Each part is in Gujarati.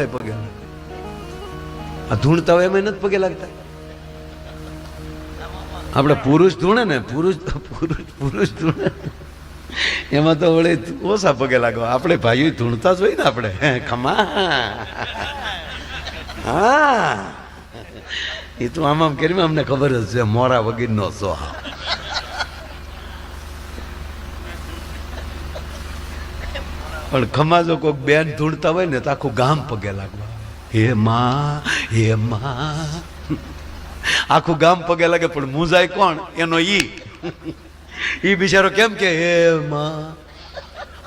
થાય પગે? આ ધૂણતા હોય એમાં નથી પગે લાગતા. આપણે પુરુષ ધૂણે ને, પુરુષ ધૂણે એમાં તો વળે ઓછા પગે લાગવા. આપણે ભાઈઓ ધૂણતા જ હોય ને. આપણે ખમા હા એ તો આમ કરી અમને ખબર જ છે મોરા વગીરનો સો. પણ ખમા જો કોઈક બેન ધૂણતા હોય ને તો આખું ગામ પગે લાગવા. હે માં, હે માં, આખું ગામ પગે લાગે. પણ મુંજાય કોણ? એનો ઈ બિચારો કેમ કે હે માં.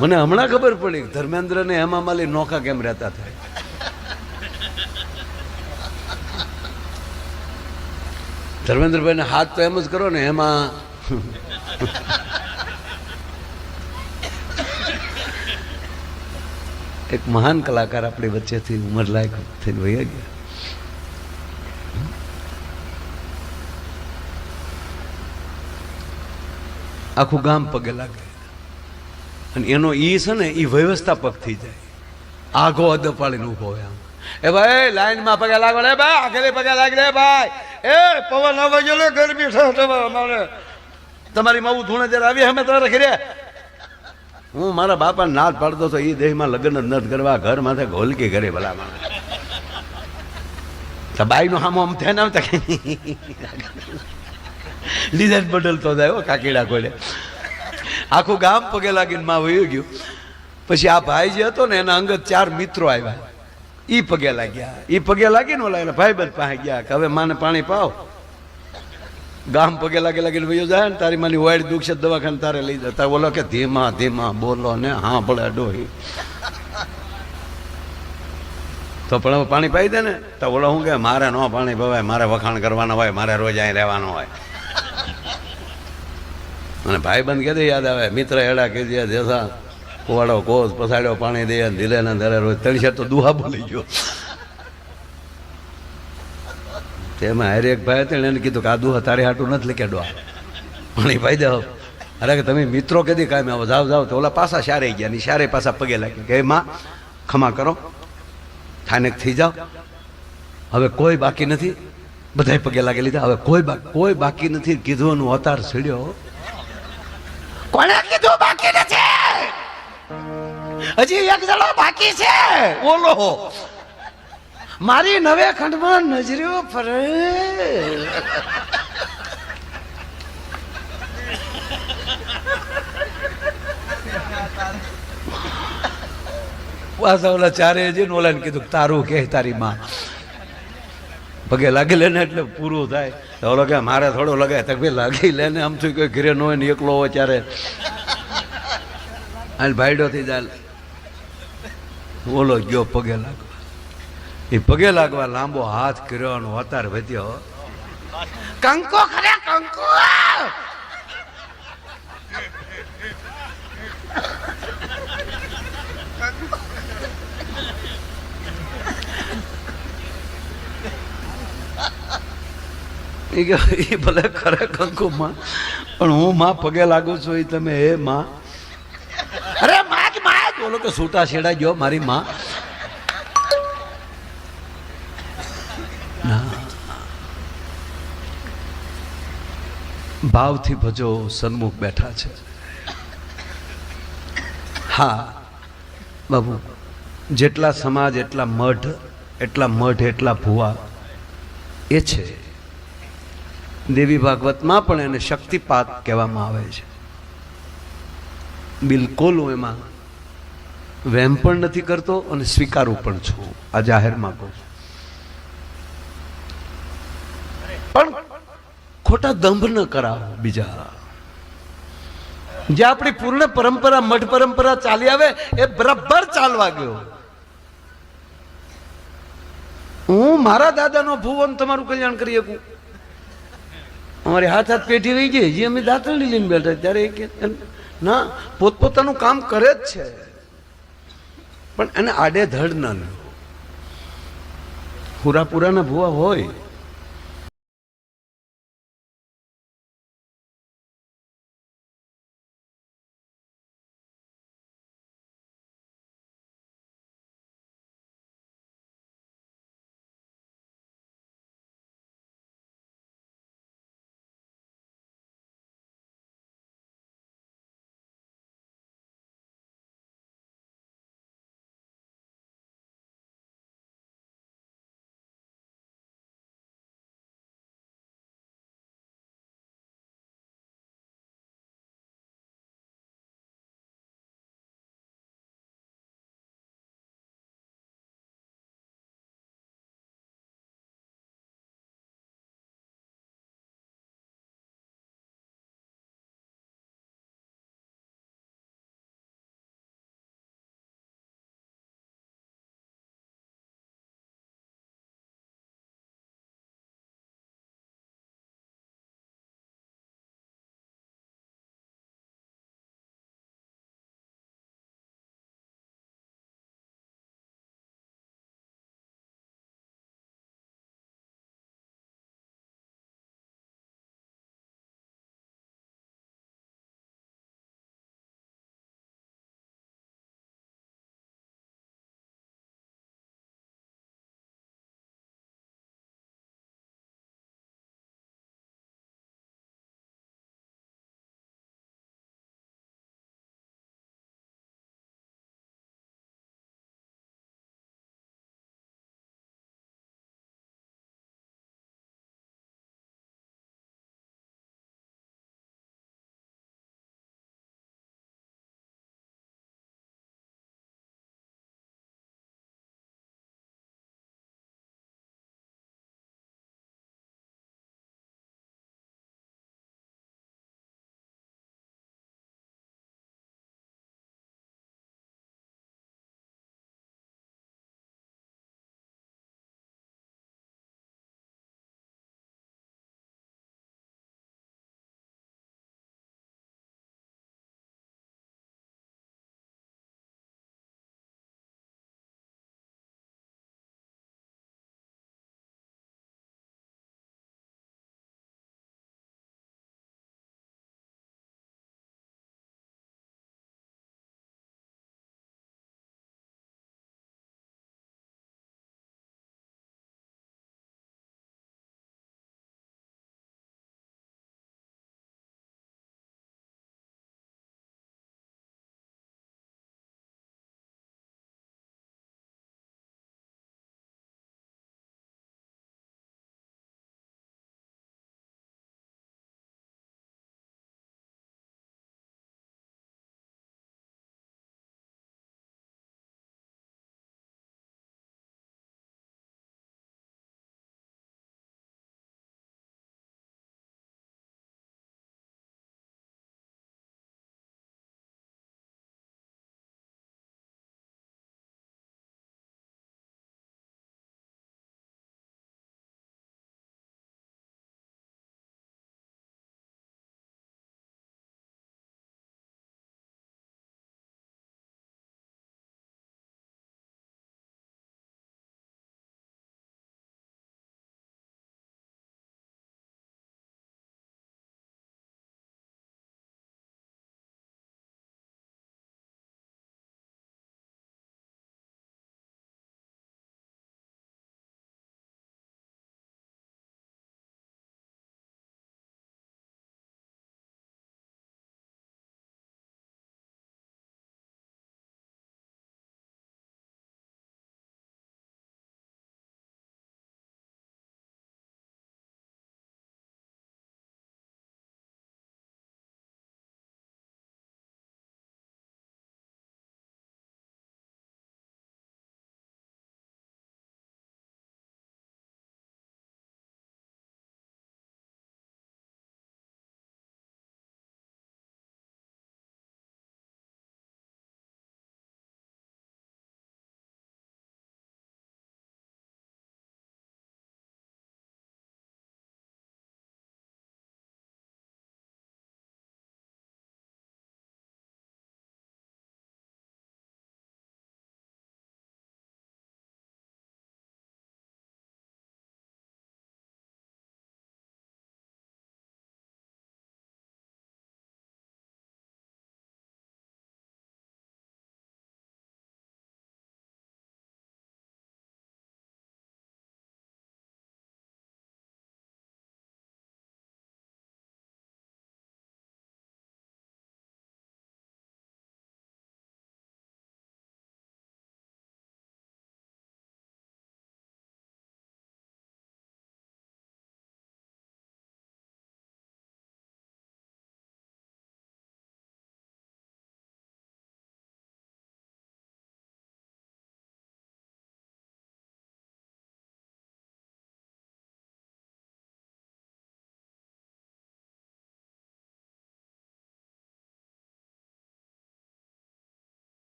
મને હમણાં ખબર પડી ધર્મેન્દ્ર ને હેમા માલી નોખા કેમ રહેતા થાય. ધર્મેન્દ્રભાઈ ને હાથ તો એમ જ કરો ને એમાં. એક મહાન કલાકાર આપણી વચ્ચેથી ઉંમર લાયક થઈને વહી ગયા. આખું ગામ પગે લાગે. અને એનો ઈ છે ને એ વ્યવસ્થાપક થઈ જાય. આઘો અદપાડીને ઉભો હોય આમ. એ ભાઈ લાઈનમાં પગે લાગો રે ભાઈ, આગળ પગે લાગ રે ભાઈ. એ પવન આવે ગયો ગરમી અમારે તમારી માવું ધૂણે જયારે આવી અમે તમારે ઘરે. હું મારા બાપાને નાદ પાડતો હતો એ દેહમાં લગ્ન જ નથી કરવા. ઘર માથે ઘોલકી ઘરે ભલામાં બાઈનું સામો આમ થયા ને આવતા ડિઝાઇન બદલતો જાય કાકીડા કોઈને. આખું ગામ પગે લાગીને માં વયું ગયું. પછી આ ભાઈ જે હતો ને એના અંગત 4 મિત્રો આવ્યા. ઈ પગે લાગ્યા. ઈ પગે લાગીને ઓલા એના ભાઈબંધ પાસે ગયા કે હવે માને પાણી પાવ. ગામ પગે લાગીને વયો જાય ને તારી માની વાઈડ દુઃખ છે દવાખાને તારે લઈ જતા. બોલો કે ધીમા ધીમા બોલો ને હા ભલે ડોહી તો પણ હવે પાણી પાઈ દે ને. તો બોલો શું કે મારે ન પાણી પવાય, મારે વખાણ કરવાના હોય, મારે રોજ અહીં રહેવાનું હોય. અને ભાઈબંધ કે યાદ આવે મિત્ર એડા કે જેસા કુવાડો કોસ પસાડ્યો પાણી દે ધીરે ને ધીરે રોજ 3 તો દુહા બોલી ગયો. તેમાં હારે એક ભાઈ હતા એને કીધું કે આ દુહા તારે હાટું નથી લીકે ડો પાણી પાઈ દે. અરે કે તમે મિત્રો કદી કાંઈ આવો જાવ જાવ તો ઓલા પાછા શારે ગયા. ની શારે પાછા પગે લાગી કે માં ખમા કરો, થાનેક થઈ જાઓ, હવે કોઈ બાકી નથી. બધાય પગે લાગી લીધા. હવે કોઈ બાકી નથી. કીધું નું અતાર છેડ્યો. કોણે કીધું બાકી નથી? હજી એક જણો બાકી છે. ઓલો મારી નવે ખંડમાં નજર્યો ફરે. પાછા ઓલા 4 જઈને ઓલાને કીધું તારું કે તારી માં પગે લાગી લે ને એટલે પૂરું થાય. તો ઓલો કે મારે થોડો લગાય તો ભાઈ લાગી લે ને. આમ થયું કોઈ ઘરે ન હોય ને એકલો હોય ત્યારે હાલ ભાઈડો થઈ જાય. ઓલો ગયો પગે લાગવા. એ પગે લાગવા લાંબો હાથ કર્યો અને અતાર વધ્યો. કંકો ખરે કંકો. એ ભલે ખરે કંકુ માં, પણ હું માં પગે લાગુ છું. એ તમે હે માં. અરે માં બોલો કે છૂટા છેડા ગયો મારી માં. ભાવથી ભજો સન્મુખ બેઠા છે. હા બાબુ, જેટલા સમાજ એટલા મઢ, એટલા ભુવા એ છે. દેવી ભાગવતમાં પણ એને શક્તિપાત કહેવામાં આવે છે. બિલકુલ હું એમાં વહેમ પણ નથી કરતો અને સ્વીકારું પણ છું. આ જાહેરમાં કહું છું. પણ ખોટા દંભ ન કરાવો બીજા. જે આપણી પૂર્ણ પરંપરા મઠ પરંપરા ચાલી આવે એ બરાબર ચાલવા ગયો. હું મારા દાદાનો ભુવન તમારું કલ્યાણ કરી શકું. અમારી હાથ પેઢી રહી ગઈ. જે અમે દાંતરડી લઈને બેઠા ત્યારે ના પોતપોતાનું કામ કરે જ છે, પણ એને આડે ધડ ના લો. પૂરાના ભુવા હોય